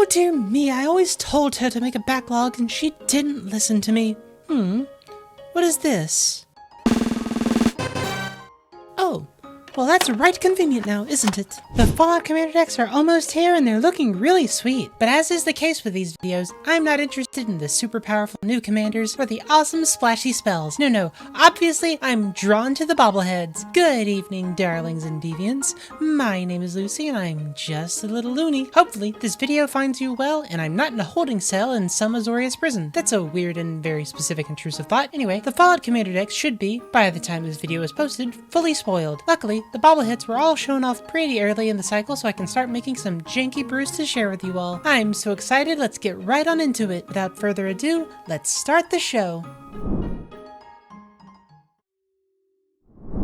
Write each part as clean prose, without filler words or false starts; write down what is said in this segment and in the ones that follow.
Oh dear me, I always told her to make a backlog and she didn't listen to me. What is this? Oh, well that's right convenient now, isn't it? The Fallout Commander decks are almost here and they're looking really sweet. But as is the case with these videos, I'm not interested in the super powerful new commanders or the awesome splashy spells. No, obviously I'm drawn to the bobbleheads. Good evening, darlings and deviants. My name is Lucy and I'm just a little loony. Hopefully this video finds you well and I'm not in a holding cell in some Azorius prison. That's a weird and very specific intrusive thought. Anyway, the Fallout Commander decks should be, by the time this video is posted, fully spoiled. Luckily, the bobbleheads were all shown off pretty early in the cycle so I can start making some janky brews to share with you all. I'm so excited, let's get right on into it. Without further ado, let's start the show.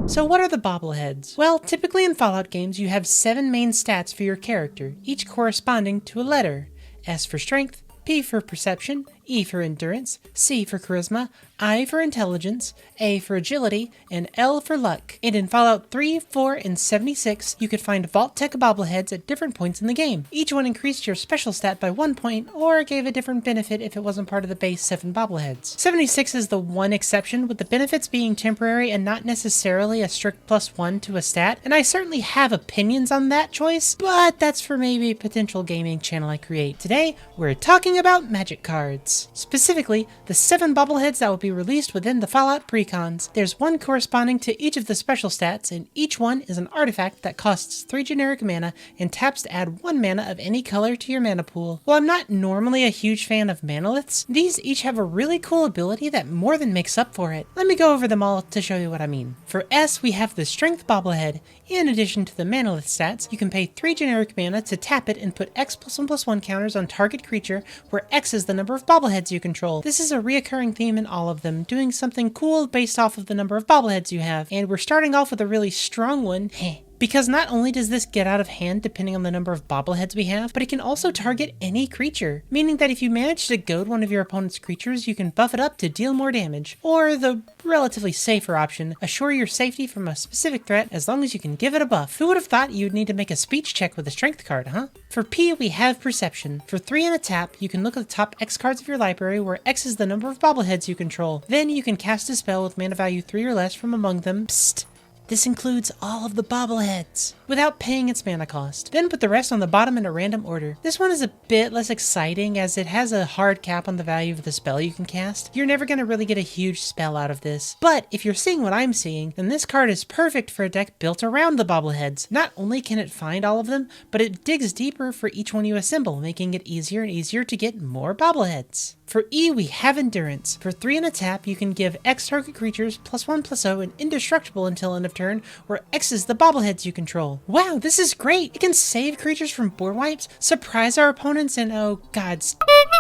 So what are the bobbleheads? Well, typically in Fallout games you have 7 main stats for your character, each corresponding to a letter. S for strength, P for perception, E for endurance, C for charisma, I for intelligence, A for agility, and L for luck. And in Fallout 3, 4, and 76, you could find Vault Tech bobbleheads at different points in the game. Each one increased your special stat by 1 point, or gave a different benefit if it wasn't part of the base 7 bobbleheads. 76 is the one exception, with the benefits being temporary and not necessarily a strict +1 to a stat, and I certainly have opinions on that choice, but that's for maybe a potential gaming channel I create. Today, we're talking about magic cards. Specifically, the 7 bobbleheads that will be released within the Fallout precons. There's one corresponding to each of the special stats, and each one is an artifact that costs 3 generic mana and taps to add 1 mana of any color to your mana pool. While I'm not normally a huge fan of manaliths, these each have a really cool ability that more than makes up for it. Let me go over them all to show you what I mean. For S, we have the Strength bobblehead. In addition to the manalith stats, you can pay 3 generic mana to tap it and put X +1/+1 counters on target creature, where X is the number of bobbleheads you control. This is a reoccurring theme in all of them, doing something cool based off of the number of bobbleheads you have. And we're starting off with a really strong one. Because not only does this get out of hand depending on the number of bobbleheads we have, but it can also target any creature, meaning that if you manage to goad one of your opponent's creatures, you can buff it up to deal more damage. Or the relatively safer option, assure your safety from a specific threat as long as you can give it a buff. Who would have thought you'd need to make a speech check with a strength card, huh? For P, we have perception. For 3 and a tap, you can look at the top X cards of your library, where X is the number of bobbleheads you control. Then you can cast a spell with mana value 3 or less from among them. Psst. This includes all of the bobbleheads, without paying its mana cost. Then put the rest on the bottom in a random order. This one is a bit less exciting as it has a hard cap on the value of the spell you can cast. You're never going to really get a huge spell out of this. But if you're seeing what I'm seeing, then this card is perfect for a deck built around the bobbleheads. Not only can it find all of them, but it digs deeper for each one you assemble, making it easier and easier to get more bobbleheads. For E, we have endurance. For 3 and a tap, you can give X target creatures +1/+0 and indestructible until end of turn, where X is the bobbleheads you control. Wow, this is great! It can save creatures from board wipes, surprise our opponents, and oh gods,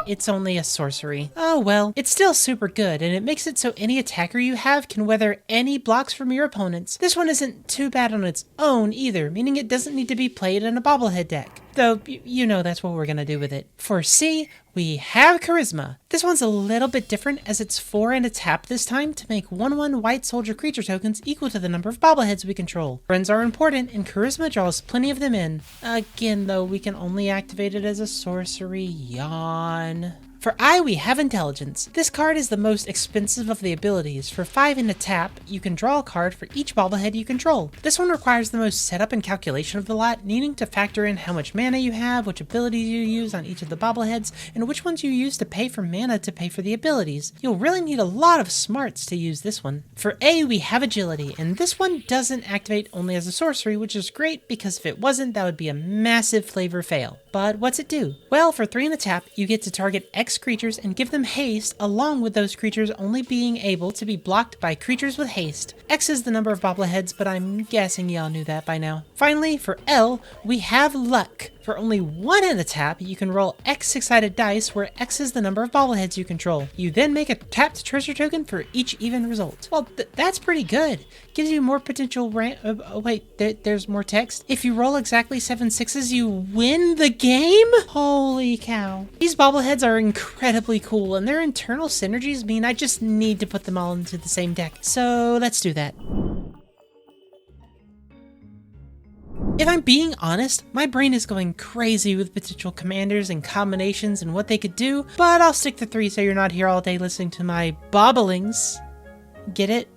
it's only a sorcery. Oh well, it's still super good, and it makes it so any attacker you have can weather any blocks from your opponents. This one isn't too bad on its own either, meaning it doesn't need to be played in a bobblehead deck. Though, you know that's what we're gonna do with it. For C, we have charisma. This one's a little bit different as it's 4 and a tap this time to make 1/1 white soldier creature tokens equal to the number of bobbleheads we control. Friends are important and charisma draws plenty of them in. Again though, we can only activate it as a sorcery. Yawn. For I, we have intelligence. This card is the most expensive of the abilities. For 5 and a tap, you can draw a card for each bobblehead you control. This one requires the most setup and calculation of the lot, needing to factor in how much mana you have, which abilities you use on each of the bobbleheads, and which ones you use to pay for mana to pay for the abilities. You'll really need a lot of smarts to use this one. For A, we have agility, and this one doesn't activate only as a sorcery, which is great because if it wasn't, that would be a massive flavor fail. But what's it do? Well, for 3 and a tap, you get to target X creatures and give them haste, along with those creatures only being able to be blocked by creatures with haste. X is the number of bobbleheads, but I'm guessing y'all knew that by now. Finally, for L, we have luck. For only 1 and a tap, you can roll X 6-sided dice, where X is the number of bobbleheads you control. You then make a tapped treasure token for each even result. Well, that's pretty good. Gives you more potential there's more text. If you roll exactly 7 6s, you win the game? Holy cow. These bobbleheads are incredibly cool, and their internal synergies mean I just need to put them all into the same deck. So let's do that. If I'm being honest, my brain is going crazy with potential commanders and combinations and what they could do, but I'll stick to 3 so you're not here all day listening to my bobblings. Get it?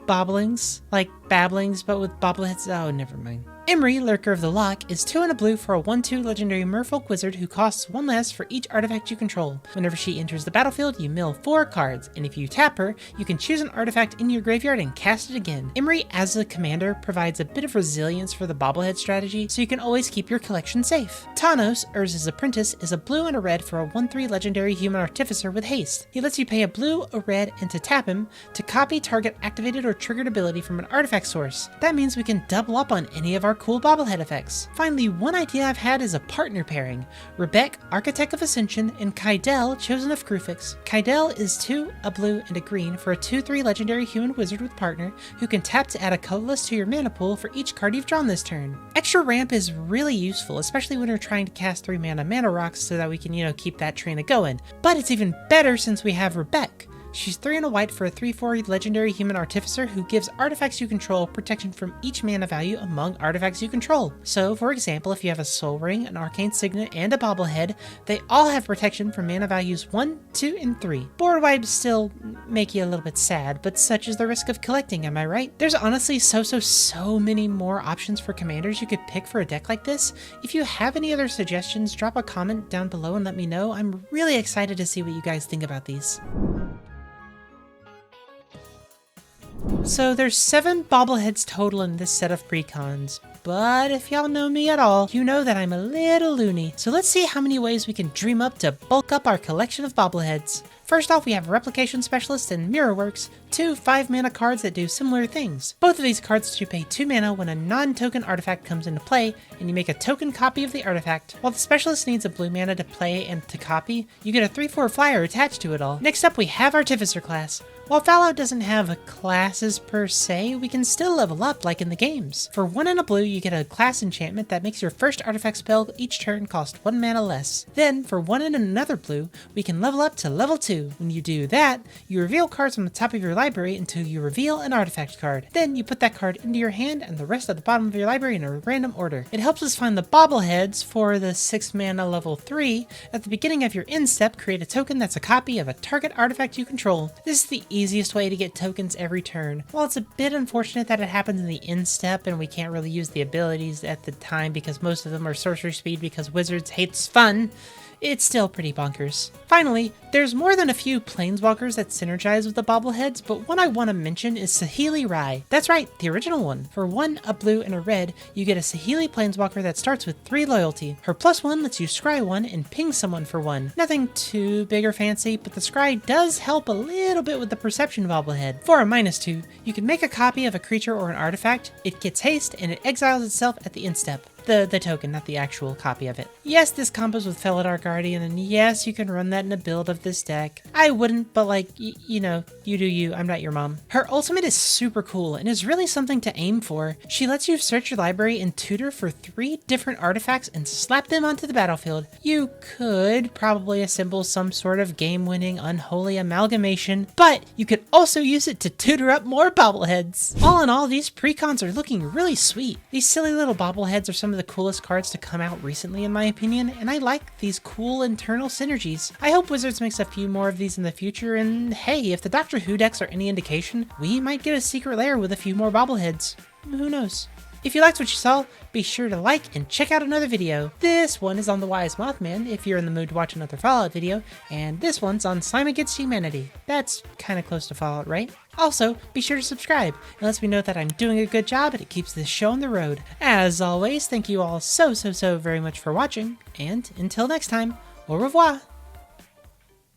Bobblings? Like babblings, but with bobbleheads? Oh, never mind. Emery, Lurker of the Lock, is 2 and a blue for a 1/2 legendary merfolk wizard who costs 1 less for each artifact you control. Whenever she enters the battlefield, you mill 4 cards, and if you tap her, you can choose an artifact in your graveyard and cast it again. Emery, as a commander, provides a bit of resilience for the bobblehead strategy, so you can always keep your collection safe. Tanos, Urza's apprentice, is a blue and a red for a 1/3 legendary human artificer with haste. He lets you pay a blue, a red, and to tap him to copy target activated or triggered ability from an artifact source. That means we can double up on any of our cool bobblehead effects. Finally, one idea I've had is a partner pairing. Rebek, Architect of Ascension, and Kaidel, Chosen of Krufix. Kaidel is 2, a blue, and a green for a 2/3 legendary human wizard with partner who can tap to add a colorless to your mana pool for each card you've drawn this turn. Extra ramp is really useful, especially when you're trying to cast 3 mana rocks so that we can, keep that train a-going. But it's even better since we have Rebek. She's 3 and a white for a 3/4 legendary human artificer who gives artifacts you control protection from each mana value among artifacts you control. So, for example, if you have a Soul Ring, an Arcane Signet, and a bobblehead, they all have protection from mana values 1, 2, and 3. Board wipes still make you a little bit sad, but such is the risk of collecting, am I right? There's honestly so many more options for commanders you could pick for a deck like this. If you have any other suggestions, drop a comment down below and let me know. I'm really excited to see what you guys think about these. So there's 7 bobbleheads total in this set of precons, but if y'all know me at all, you know that I'm a little loony. So let's see how many ways we can dream up to bulk up our collection of bobbleheads. First off, we have Replication Specialist and Mirrorworks, 2 5-mana cards that do similar things. Both of these cards let you pay 2 mana when a non-token artifact comes into play, and you make a token copy of the artifact. While the Specialist needs a blue mana to play and to copy, you get a 3/4 flyer attached to it all. Next up, we have Artificer class. While Fallout doesn't have classes per se, we can still level up like in the games. For 1 and a blue, you get a class enchantment that makes your first artifact spell each turn cost 1 mana less. Then, for 1 and another blue, we can level up to level 2. When you do that, you reveal cards from the top of your library until you reveal an artifact card. Then you put that card into your hand and the rest at the bottom of your library in a random order. It helps us find the bobbleheads for the 6 mana level 3. At the beginning of your end step, create a token that's a copy of a target artifact you control. This is the easiest way to get tokens every turn. While it's a bit unfortunate that it happens in the end step and we can't really use the abilities at the time because most of them are sorcery speed because Wizards hates fun, it's still pretty bonkers. Finally, there's more than a few planeswalkers that synergize with the bobbleheads, but one I want to mention is Saheeli Rai. That's right, the original one. For 1, a blue, and a red, you get a Saheeli planeswalker that starts with 3 loyalty. Her +1 lets you scry 1 and ping someone for 1. Nothing too big or fancy, but the scry does help a little bit with the perception bobblehead. For a -2, you can make a copy of a creature or an artifact, it gets haste, and it exiles itself at the end step. The token, not the actual copy of it. Yes, this combos with Felidar Guardian, and yes, you can run that in a build of this deck. I wouldn't, but like, you do you, I'm not your mom. Her ultimate is super cool, and is really something to aim for. She lets you search your library and tutor for 3 different artifacts and slap them onto the battlefield. You could probably assemble some sort of game-winning unholy amalgamation, but you could also use it to tutor up more bobbleheads. All in all, these precons are looking really sweet. These silly little bobbleheads are some of the coolest cards to come out recently in my opinion, and I like these cool internal synergies. I hope Wizards makes a few more of these in the future, and hey, if the Doctor Who decks are any indication, we might get a secret lair with a few more bobbleheads. Who knows? If you liked what you saw, be sure to like and check out another video. This one is on the Wise Mothman if you're in the mood to watch another Fallout video, and this one's on Slime Against Humanity. That's kind of close to Fallout, right? Also, be sure to subscribe. It lets me know that I'm doing a good job and it keeps this show on the road. As always, thank you all so very much for watching, and until next time, au revoir!